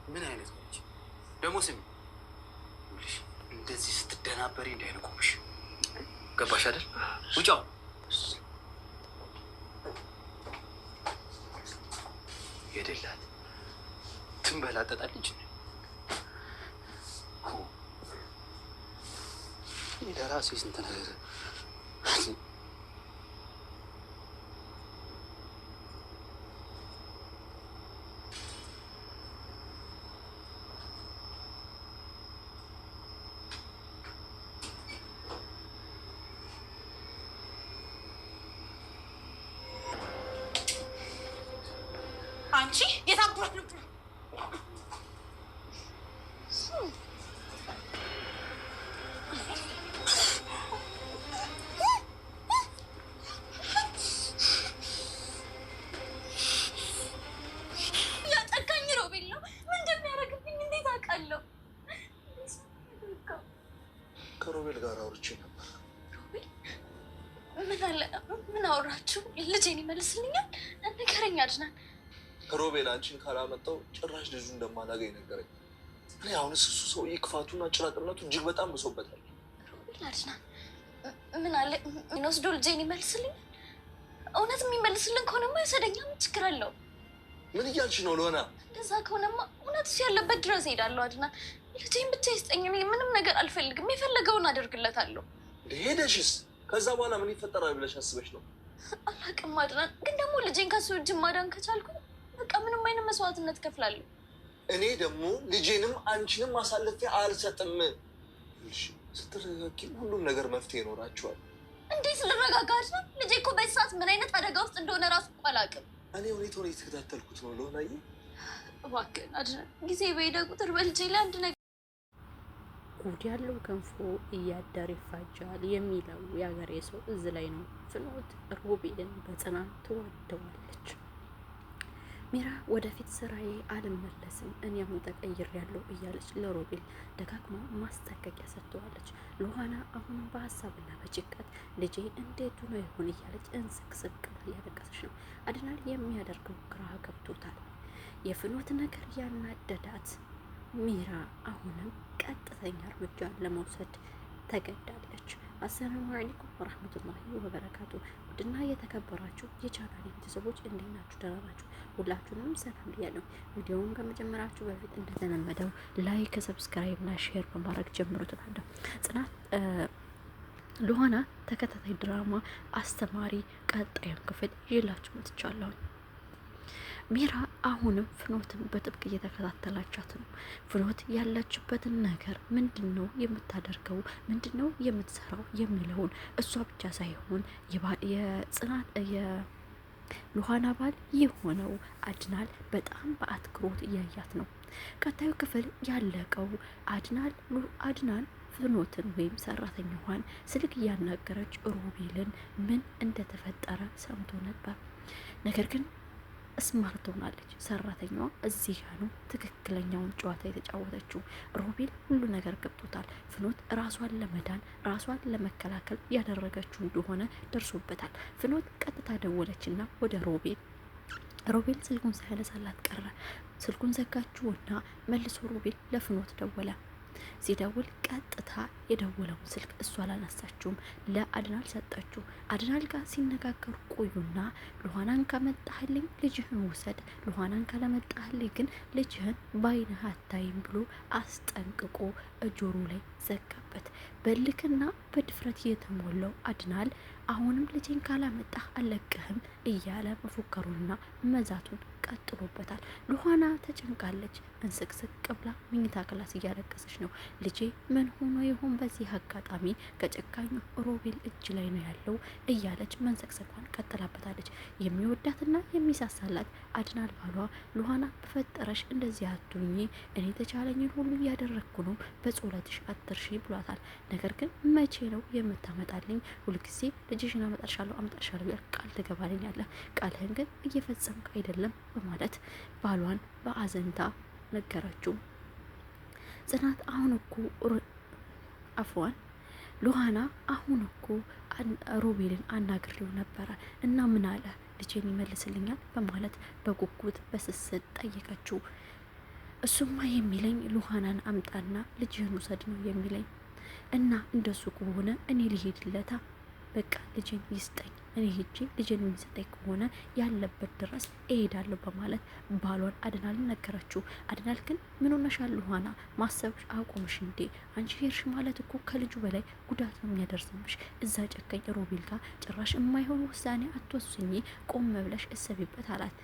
ምን አይነት ነች ደግሞ? ስሚ ይኸውልሽ፣ እንደዚህ ስትደናበሪ እንዳይነቁምሽ ገባሽ አይደል? ውጫው የደላት ትንበላጠጣለች። ለራሴ ስንት ነገር አንቺ የታባሽ ነው? ያጠቃኝ ሮቤል ነው። ምን እንደሚያደርግብኝ እንዴት አውቃለሁ? ከሮቤል ጋር አውርቼ ነበር። ሮቤል ምን አወራችሁ? ልጄን ይመልስልኛል? ንገረኝ አድናን። ሮቤል አንቺን ካላመጣው ጭራሽ ልጁ እንደማላገኝ ነገረኝ። እኔ አሁንስ እሱ ሰውዬ ክፋቱና ጭራቅነቱ እጅግ በጣም ብሶበታል። ሮቤል አድናን ምን አለ ወስዶ ልጄን ይመልስልኛል? እውነት የሚመልስልን ከሆነማ ይሰደኛ። ምን ችግር አለው? ምን እያልሽ ነው ሎና? እንደዛ ከሆነማ እውነት እሱ ያለበት ድረስ ሄዳለሁ። አድናን ልጄን ብቻ ይስጠኝ። እኔ ምንም ነገር አልፈልግም። የፈለገውን አደርግለታለሁ። ሄደሽስ ከዛ በኋላ ምን ይፈጠራል ብለሽ አስበሽ ነው? አላውቅም አድናን፣ ግን ደግሞ ልጄን ከሱ እጅ ማዳን ከቻልኩ በቃ ምንም አይነት መስዋዕትነት ከፍላለሁ። እኔ ደግሞ ልጄንም አንቺንም አሳልፌ አልሰጥም። ስትረጋጊ ሁሉም ነገር መፍትሄ ይኖራቸዋል። እንዴት ልረጋጋ አድናን? ልጄ እኮ በዚህ ሰዓት ምን አይነት አደጋ ውስጥ እንደሆነ ራሱ እኮ አላውቅም። እኔ ሁኔታውን እየተከታተልኩት ነው ሎናዬ። እባክህን አድናን፣ ጊዜ በሄደ ቁጥር በልጄ ላይ አንድ ነገር ጉድ ያለው ገንፎ እያደር ይፋጃል የሚለው የሀገሬ ሰው እዚ ላይ ነው። ፍኖት ሮቤልን በጽናት ትወደዋለች። ሚራ ወደፊት ስራዬ አልመለስም፣ እኔ አሁን ተቀይሬያለሁ እያለች ለሮቤል ደጋግማ ማስጠንቀቂያ ሰጥተዋለች። ሉሃና አሁንም በሀሳብና በጭንቀት ልጄ እንዴት ነው ይሆን እያለች እንስቅስቅ እያለቀሰች ነው። አድናል የሚያደርገው ግራ ገብቶታል። የፍኖት ነገር ያናደዳት ሚራ አሁንም ቀጥተኛ እርምጃ ለመውሰድ ተገዳለች። አሰላሙ አለይኩም ወራህመቱላሂ ወበረካቱ። ውድና የተከበራችሁ የቻናሌ ቤተሰቦች እንዴት ናችሁ? ደህና ናችሁ? ሁላችሁንም ሰላም ብያለሁ። ቪዲዮውን ከመጀመራችሁ በፊት እንደተለመደው ላይክ፣ ሰብስክራይብ እና ሼር በማድረግ ጀምሩ ትላለሁ። ጽናት ሉሃና ተከታታይ ድራማ አስተማሪ ቀጣዩን ክፍል ይዤላችሁ መጥቻለሁ። ሚራ አሁንም ፍኖትን በጥብቅ እየተከታተላቻት ነው። ፍኖት ያለችበትን ነገር ምንድን ነው የምታደርገው፣ ምንድን ነው የምትሰራው የሚለውን እሷ ብቻ ሳይሆን የጽናት የሉሃና ባል የሆነው አድናል በጣም በአትኩሮት እያያት ነው። ቀጣዩ ክፍል ያለቀው አድናል ፍኖትን ወይም ሰራተኛዋን ስልክ እያናገረች ሮቤልን ምን እንደተፈጠረ ሰምቶ ነበር። ነገር ግን ስማርት ሆናለች ሰራተኛዋ። እዚህ ጋር ነው ትክክለኛውን ጨዋታ የተጫወተችው። ሮቤል ሁሉ ነገር ገብቶታል። ፍኖት ራሷን ለመዳን ራሷን ለመከላከል ያደረገችው እንደሆነ ደርሶበታል። ፍኖት ቀጥታ ደወለችና ወደ ሮቤል ስልኩን ሳያነሳላት ቀረ። ስልኩን ዘጋችውና መልሶ ሮቤል ለፍኖት ደወለ። ሲደውል ቀጥታ የደወለውን ስልክ እሷ አላነሳችውም፣ ለአድናል ሰጠችው። አድናል ጋር ሲነጋገሩ ቆዩና ሉሃናን ካመጣህልኝ ልጅህን ውሰድ፣ ሉሃናን ካለመጣህልኝ ግን ልጅህን በዓይንህ አታይም ብሎ አስጠንቅቆ ጆሮ ላይ ዘጋበት። በልክና በድፍረት የተሞላው አድናል አሁንም ልጄን ካላመጣህ አለቅህም እያለ መፎከሩንና መዛቱን ቀጥሎበታል። ሉሃና ተጨንቃለች። እንስቅስቅ ብላ መኝታ ክላስ እያለቀሰች ነው። ልጄ ምን ሆኖ ይሆን በዚህ አጋጣሚ ከጨካኙ ሮቤል እጅ ላይ ነው ያለው እያለች መንሰቅሰቋን ቀጥላበታለች። የሚወዳትና የሚሳሳላት አድናል ባሏ ሉሃና በፈጠረሽ እንደዚህ አትሁኚ፣ እኔ ተቻለኝን ሁሉ እያደረግኩ ነው፣ በጸሎትሽ አትርሺ ብሏታል። ነገር ግን መቼ ነው የምታመጣልኝ? ሁልጊዜ ልጅሽን አመጣልሻለሁ ያል ቃል ትገባልኛለህ፣ ቃልህን ግን እየፈጸምክ አይደለም በማለት ባሏን በአዘንታ ነገረችው። ጽናት አሁን እኮ አፍዋን ሉሃና አሁን እኮ ሮቤልን አናግሬው ነበረ እና ምን አለ ልጄን ይመልስልኛል በማለት በጉጉት በስስት ጠየቀችው። እሱማ የሚለኝ ሉሃናን አምጣና ልጅህን ውሰድ ነው የሚለኝ። እና እንደሱ ከሆነ እኔ ልሄድለታ፣ በቃ ልጅን ይስጠኝ፣ እኔ ሄጄ ልጅን የሚሰጠኝ ከሆነ ያለበት ድረስ እሄዳለሁ በማለት ባሏን አድናልን ነገረችው። አድናል ግን ምን ሆነሻል ሉሃና? ማሰብሽ አቁምሽ እንዴ? አንቺ ሄድሽ ማለት እኮ ከልጁ በላይ ጉዳት ነው የሚያደርስብሽ። እዛ ጨካኝ ሮቤል ጋር ጭራሽ የማይሆን ውሳኔ አትወስኚ፣ ቆም ብለሽ እሰቢበት አላት።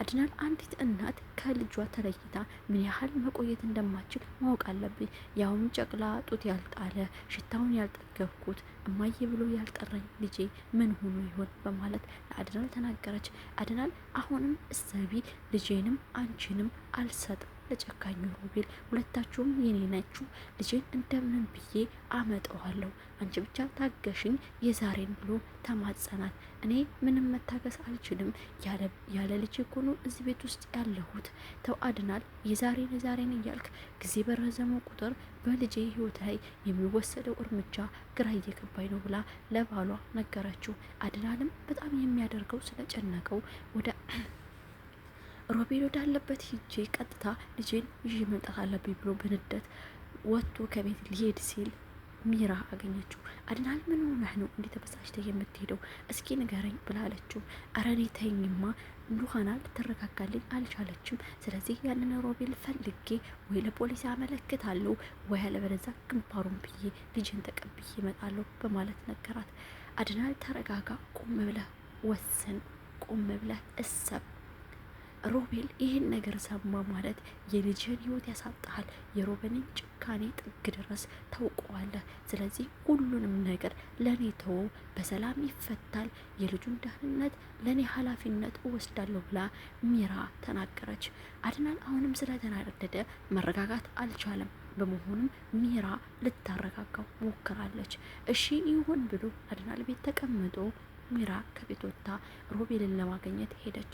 አድናል አንዲት እናት ከልጇ ተለይታ ምን ያህል መቆየት እንደማችል ማወቅ አለብኝ። ያውም ጨቅላ ጡት ያልጣለ ሽታውን ያልጠገብኩት እማዬ ብሎ ያልጠራኝ ልጄ ምን ሆኖ ይሆን በማለት ለአድናል ተናገረች። አድናል አሁንም እሰቢ፣ ልጄንም አንቺንም አልሰጥም ለጨካኙ ሮቤል፣ ሁለታችሁም የኔ ናችሁ። ልጄን እንደምንም ብዬ አመጣዋለሁ፣ አንቺ ብቻ ታገሽኝ የዛሬን ብሎ ተማጸናት። እኔ ምንም መታገስ አልችልም፣ ያለ ልጅ እኮ ነው እዚህ ቤት ውስጥ ያለሁት። ተው አድናል፣ የዛሬን እያልክ ጊዜ በረዘመው ቁጥር በልጄ ህይወት ላይ የሚወሰደው እርምጃ ግራ እየገባኝ ነው ብላ ለባሏ ነገረችው። አድናልም በጣም የሚያደርገው ስለጨነቀው ወደ ሮቤል ወዳለበት ሂጄ ቀጥታ ልጄን ይዤ መምጣት አለብኝ ብሎ በንደት ወጥቶ ከቤት ሊሄድ ሲል ሚራ አገኘችው። አድናል ምን ሆነህ ነው እንዴት ተበሳጭተህ የምትሄደው? እስኪ ንገረኝ ብላለችው። ኧረ እኔ ተይኝማ፣ ሉሃና ልትረጋጋልኝ አልቻለችም። ስለዚህ ያንን ሮቤል ፈልጌ ወይ ለፖሊስ አመለክታለሁ ወይ አለበለዚያ ግንባሩን ብዬ ልጅን ተቀብዬ እመጣለሁ በማለት ነገራት። አድናል ተረጋጋ፣ ቆም ብለህ ወስን፣ ቆም ብለህ እሰብ። ሮቤል ይህን ነገር ሰማ ማለት የልጅህን ህይወት ያሳጣሃል። የሮቤልን ጭካኔ ጥግ ድረስ ታውቀዋለህ። ስለዚህ ሁሉንም ነገር ለእኔ ተወው፣ በሰላም ይፈታል። የልጁን ደህንነት ለእኔ ኃላፊነት እወስዳለሁ ብላ ሚራ ተናገረች። አድናል አሁንም ስለተናደደ መረጋጋት አልቻለም። በመሆኑም ሚራ ልታረጋጋው ሞክራለች። እሺ ይሁን ብሎ አድናል ቤት ተቀምጦ ሚራ ከቤት ወጥታ ሮቤልን ለማግኘት ሄደች።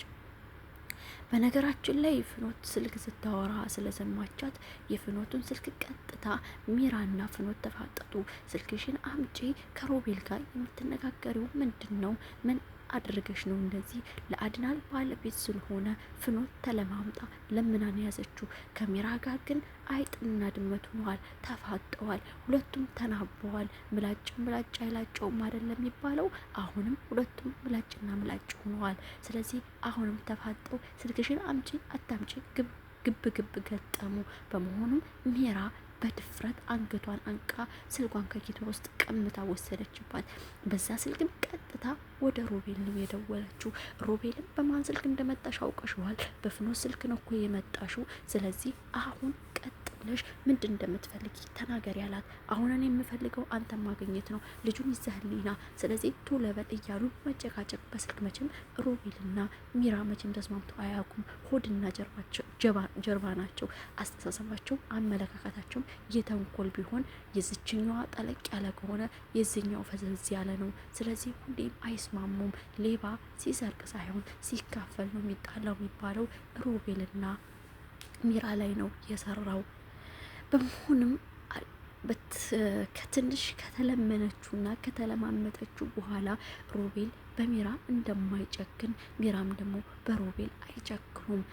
በነገራችን ላይ ፍኖት ስልክ ስታወራ ስለሰማቻት የፍኖቱን ስልክ ቀጥታ ሚራና ፍኖት ተፋጠጡ። ስልክሽን አምጪ፣ ከሮቤል ጋር የምትነጋገሪው ምንድን ነው? ምን አድርገሽ ነው እንደዚህ? ለአድናል ባለቤት ስለሆነ ፍኖት ተለማምጣ ለምናን ያዘችው። ከሚራ ጋር ግን አይጥና ድመት ሆነዋል፣ ተፋጠዋል፣ ሁለቱም ተናበዋል። ምላጭ አይላጨውም አይደለም የሚባለው። አሁንም ሁለቱም ምላጭና ምላጭ ሆነዋል። ስለዚህ አሁንም ተፋጠው ስልክሽን አምጪ አታምጪ ግብ ገጠሙ። በመሆኑም ሚራ በድፍረት አንገቷን አንቃ ስልኳን ከኪቷ ውስጥ ቀምታ ወሰደችባት። በዛ ስልክም ቀጥታ ወደ ሮቤል ነው የደወለችው። ሮቤልም በማን ስልክ እንደመጣሽ አውቀሽዋል? በፍኖት ስልክ ነው እኮ የመጣሽው። ስለዚህ አሁን ቀጥ ብለሽ ምንድን እንደምትፈልጊ ተናገሪ አላት። አሁን እኔ የምፈልገው አንተ ማግኘት ነው፣ ልጁን ይዘህልኝና ስለዚህ ቶሎ በል እያሉ መጨቃጨቅ በስልክ መቼም ሮቤልና ሚራ መቼም ተስማምተው አያውቁም። ሆድና ጀርባ ናቸው። አስተሳሰባቸው አመለካከታቸው የተንኮል ቢሆን የዝችኛዋ ጠለቅ ያለ ከሆነ የዝኛው ፈዘዝ ያለ ነው። ስለዚህ ሁሌም አይስማሙም። ሌባ ሲሰርቅ ሳይሆን ሲካፈል ነው የሚጣላው የሚባለው ሮቤልና ሚራ ላይ ነው የሰራው። በመሆኑም ከትንሽ ከተለመነችውና ከተለማመጠችው በኋላ ሮቤል በሚራ እንደማይጨክን ሚራም ደግሞ በሮቤል አይጨክኑም።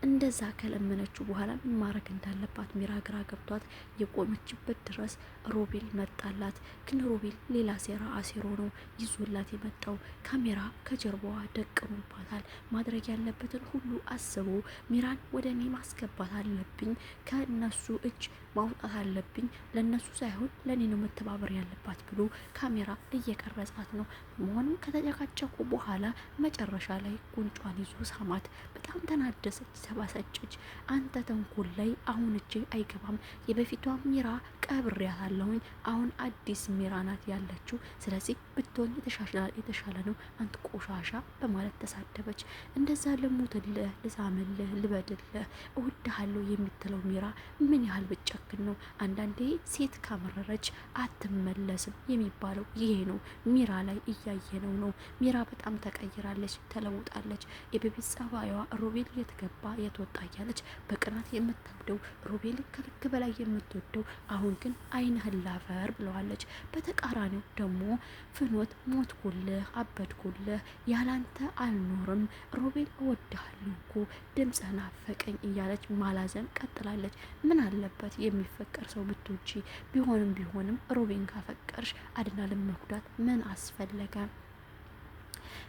እንደዛ ከለመነችው በኋላ ምን ማድረግ እንዳለባት ሚራ ግራ ገብቷት የቆመችበት ድረስ ሮቤል መጣላት። ግን ሮቤል ሌላ ሴራ አሲሮ ነው ይዞላት የመጣው። ካሜራ ከጀርባዋ ደቅኖባታል። ማድረግ ያለበትን ሁሉ አስቦ ሚራን ወደ እኔ ማስገባት አለብኝ፣ ከእነሱ እጅ ማውጣት አለብኝ፣ ለእነሱ ሳይሆን ለእኔ ነው መተባበር ያለባት ብሎ ካሜራ እየቀረጻት ነው። መሆኑም ከተጨቃጨቁ በኋላ መጨረሻ ላይ ጉንጯን ይዞ ሳማት። በጣም ተናደሰች፣ ተባሰጨች። አንተ ተንኮል ላይ አሁን እጄ አይገባም። የበፊቷ ሚራ ቀብሬያታለሁኝ፣ አሁን አዲስ ሚራ ናት ያለችው። ስለዚህ ብትሆን የተሻለ ነው አንተ ቆሻሻ በማለት ተሳደበች። እንደዛ ልሙትልህ፣ ልሳምልህ፣ ልበድልህ፣ እወድሃለሁ የምትለው ሚራ ምን ያህል ብጨክን ነው? አንዳንዴ ሴት ካመረረች አትመለስም የሚባለው ይሄ ነው። ሚራ ላይ እያየነው ነው። ሚራ በጣም ተቀይራለች፣ ተለውጣለች። የበፊት ጸባይዋ ሮቤል የተገባ የተወጣ እያለች በቅናት የምታብደው ሮቤልን ከልክ በላይ የምትወደው አሁን ግን ዓይንህን ላፈር ብለዋለች። በተቃራኒው ደግሞ ፍኖት ሞትኩልህ፣ አበድኩልህ፣ ያላንተ አልኖርም፣ ሮቤል እወድሃለሁ እኮ ድምፅህ ናፈቀኝ እያለች ማላዘን ቀጥላለች። ምን አለበት የሚፈቀር ሰው ብትወጂ? ቢሆንም ሮቤልን ካፈቀርሽ አድናልን መጉዳት ምን አስፈለገ?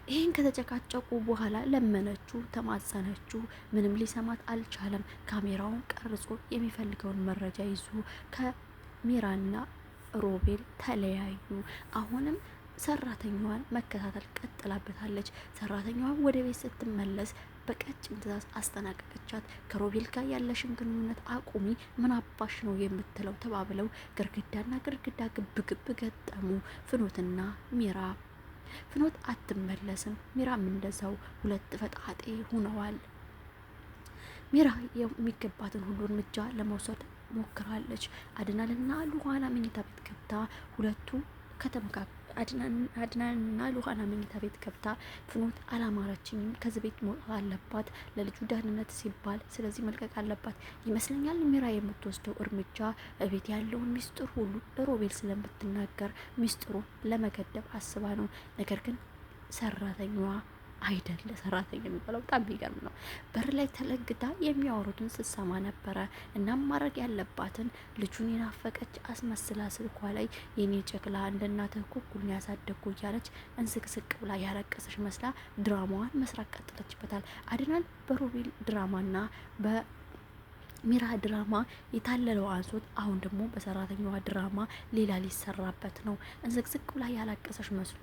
ይህን ከተጨቃጨቁ በኋላ ለመነችው፣ ተማጸነችው። ምንም ሊሰማት አልቻለም። ካሜራውን ቀርጾ የሚፈልገውን መረጃ ይዞ ከሚራና ሮቤል ተለያዩ። አሁንም ሰራተኛዋን መከታተል ቀጥላበታለች። ሰራተኛዋን ወደ ቤት ስትመለስ በቀጭን ትዕዛዝ አስጠናቀቀቻት። ከሮቤል ጋር ያለሽን ግንኙነት አቁሚ፣ ምን አባሽ ነው የምትለው ተባብለው ግርግዳና ግርግዳ ግብግብ ገጠሙ ፍኖትና ሚራ። ፍኖት አትመለስም፣ ሚራም እንደዛው ሁለት ፈጣጤ ሆነዋል። ሚራ የሚገባትን ሁሉ እርምጃ ለመውሰድ ሞክራለች። አድናልና ሉሃና መኝታ ቤት ገብታ ሁለቱ አድናንና ሉሃና መኝታ ቤት ገብታ ፍኖት አላማረችኝም፣ ከዚህ ቤት መውጣት አለባት ለልጁ ደህንነት ሲባል፣ ስለዚህ መልቀቅ አለባት ይመስለኛል። ሚራ የምትወስደው እርምጃ ቤት ያለውን ሚስጥር ሁሉ ሮቤል ስለምትናገር ሚስጥሩን ለመገደብ አስባ ነው። ነገር ግን ሰራተኛዋ አይደለ ሰራተኛ የሚባለው በጣም የሚገርም ነው። በር ላይ ተለግታ የሚያወሩትን ስትሰማ ነበረ። እናም ማድረግ ያለባትን ልጁን የናፈቀች አስመስላ ስልኳ ላይ የኔ ጨቅላ እንደ እናትህ እኮ እኩል ያሳደግኩ እያለች እንስቅስቅ ብላ ያለቀሰች መስላ ድራማዋን መስራት ቀጥለችበታል። አድናን በሮቤል ድራማና ሚራ ድራማ የታለለው አንሶት አሁን ደግሞ በሰራተኛዋ ድራማ ሌላ ሊሰራበት ነው። እንዝቅዝቅ ብላ ያላቀሰች መስሎ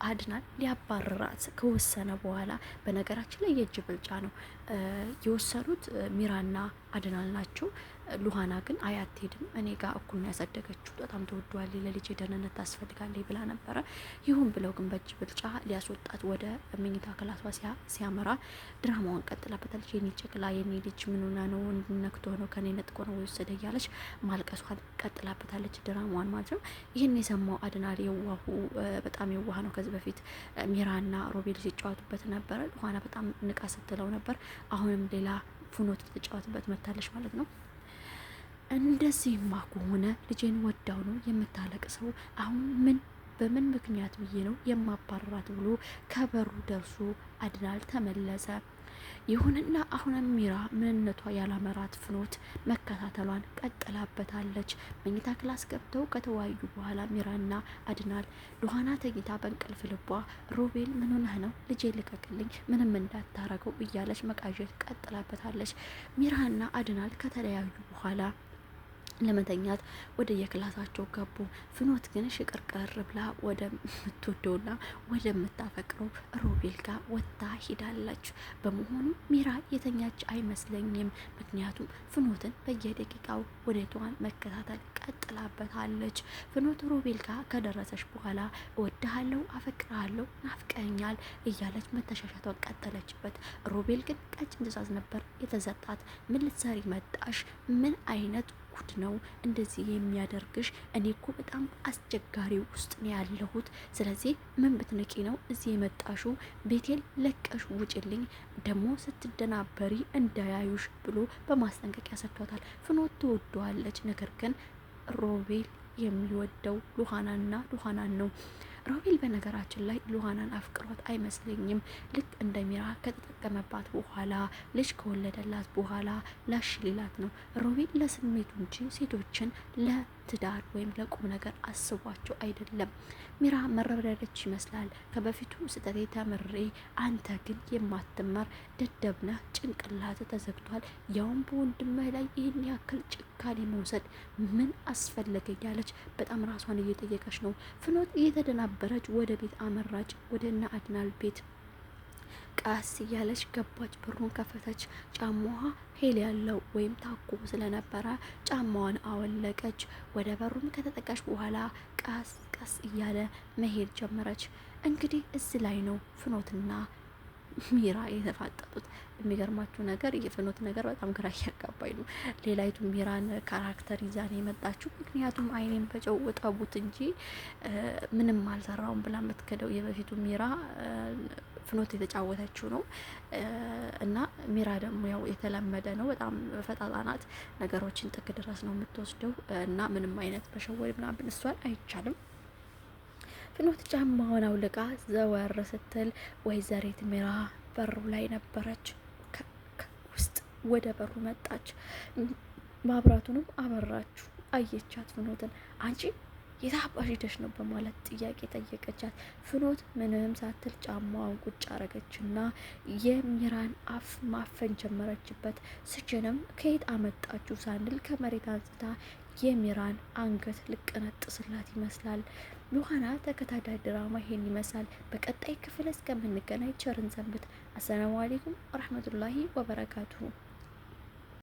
አድናን ሊያባረራት ከወሰነ በኋላ በነገራችን ላይ የእጅ ብልጫ ነው የወሰኑት ሚራና አድናን ናቸው። ሉሃና ግን አያትሄድም፣ እኔ ጋር እኩል ነው ያሳደገችው፣ በጣም ተወዷል፣ ለልጅ ደህንነት ታስፈልጋለች ብላ ነበረ። ይሁን ብለው ግን በእጅ ብልጫ ሊያስወጣት ወደ መኝታ ክላሷ ሲያመራ ድራማዋን ቀጥላበታለች። የኔ ጨቅላ፣ የኔ ልጅ ምን ሆና ነው ነክቶ ነው ከኔ ነጥቆ ነው ወሰደ እያለች ማልቀሷን ቀጥላበታለች፣ ድራማዋን ማለት ነው። ይህን የሰማው አድናን የዋሁ በጣም የዋህ ነው። ከዚህ በፊት ሚራና ሮቤል ሲጫወቱበት ነበረ። ሉሃና በጣም ንቃ ስትለው ነበር። አሁንም ሌላ ፍኖት ተጫወትበት መታለች ማለት ነው። እንደዚህማ ከሆነ ልጄን ወዳው ነው የምታለቅሰው፣ አሁን በምን ምክንያት ብዬ ነው የማባረራት ብሎ ከበሩ ደርሶ አድናል ተመለሰ። ይሁንና አሁንም ሚራ ምንነቷ ያላመራት ፍኖት መከታተሏን ቀጥላበታለች። መኝታ ክላስ ገብተው ከተወያዩ በኋላ ሚራና አድናል ሉሃና ተኝታ በእንቅልፍ ልቧ ሮቤል ምን ሆነህ ነው ልጄ ልቀቅልኝ፣ ምንም እንዳታረገው እያለች መቃዠት ቀጥላበታለች። ሚራና አድናል ከተለያዩ በኋላ ለመተኛት ወደ የክላሳቸው ገቡ። ፍኖት ግን ሽቅርቅር ብላ ወደምትወደውና ወደምታፈቅረው ሮቤል ጋር ወጥታ ሂዳለች። በመሆኑ ሚራ የተኛች አይመስለኝም። ምክንያቱም ፍኖትን በየደቂቃው ሁኔታዋን መከታተል ቀጥላበታለች። ፍኖት ሮቤል ጋር ከደረሰች በኋላ እወድሃለሁ፣ አፈቅርሃለሁ፣ ናፍቀኛል እያለች መተሻሻቷን ቀጠለችበት። ሮቤል ግን ቀጭን ትዕዛዝ ነበር የተሰጣት። ምን ልትሰሪ መጣሽ? ምን አይነት ጉድ ነው እንደዚህ የሚያደርግሽ? እኔ እኮ በጣም አስቸጋሪ ውስጥ ነው ያለሁት። ስለዚህ ምን ብትነቂ ነው እዚህ የመጣሹ? ቤቴን ለቀሽ ውጭልኝ፣ ደግሞ ስትደናበሪ እንዳያዩሽ ብሎ በማስጠንቀቂያ ሰጥቷታል። ፍኖት ትወደዋለች። ነገር ግን ሮቤል የሚወደው ሉሃናን ነው። ሮቤል በነገራችን ላይ ሉሃናን አፍቅሯት አይመስለኝም። ልክ እንደ ሚራ ከተጠቀመባት በኋላ ልጅ ከወለደላት በኋላ ላሽ ሊላት ነው። ሮቤል ለስሜቱ እንጂ ሴቶችን ለትዳር ወይም ለቁም ነገር አስቧቸው አይደለም። ሚራ መረረደች ይመስላል። ከበፊቱ ስህተቴ ተምሬ፣ አንተ ግን የማትመር ደደብነህ፣ ጭንቅላት ተዘግቷል። ያውም በወንድምህ ላይ ይህን ያክል ጭካኔ መውሰድ ምን አስፈለገ? ያለች በጣም ራሷን እየጠየቀች ነው። ፍኖት እየተደናበረች ወደ ቤት አመራች። ወደ እነ አድናል ቤት ቀስ እያለች ገባች። በሩን ከፈተች። ጫማዋ ሄል ያለው ወይም ታኮ ስለነበረ ጫማዋን አወለቀች። ወደ በሩም ከተጠጋች በኋላ ቀስ ቀስ እያለ መሄድ ጀመረች። እንግዲህ እዚህ ላይ ነው ፍኖትና ሚራ የተፋጠጡት። የሚገርማችሁ ነገር የፍኖት ነገር በጣም ግራ እያጋባኝ ነው። ሌላይቱ ሚራን ካራክተር ይዛን የመጣችው ምክንያቱም አይኔን በጨው እጠቡት እንጂ ምንም አልሰራውም ብላ የምትከደው የበፊቱ ሚራ ፍኖት የተጫወተችው ነው። እና ሚራ ደግሞ ያው የተለመደ ነው፣ በጣም ፈጣጣ ናት። ነገሮችን ጥግ ድረስ ነው የምትወስደው እና ምንም አይነት መሸወድ ምናምን እሷን አይቻልም። ፍኖት ጫማዋን አውልቃ ዘወር ስትል ወይዘሪት ሚራ በሩ ላይ ነበረች። ውስጥ ወደ በሩ መጣች። ማብራቱንም አበራችሁ። አየቻት ፍኖትን። አንቺ የታባሽ ሄደሽ ነው በማለት ጥያቄ ጠየቀቻት። ፍኖት ምንም ሳትል ጫማዋን ቁጭ አረገችና የሚራን አፍ ማፈን ጀመረችበት። ስጅንም ከየት አመጣችሁ ሳንል ከመሬት አንስታ የሚራን አንገት ልቀነጥስላት ይመስላል። ዮሐና ተከታታይ ድራማ ይሄን ይመስላል። በቀጣይ ክፍል እስከምንገናኝ ቸርን ሰንብት። አሰላሙ አለይኩም ወረህመቱላሂ ወበረካቱሁ።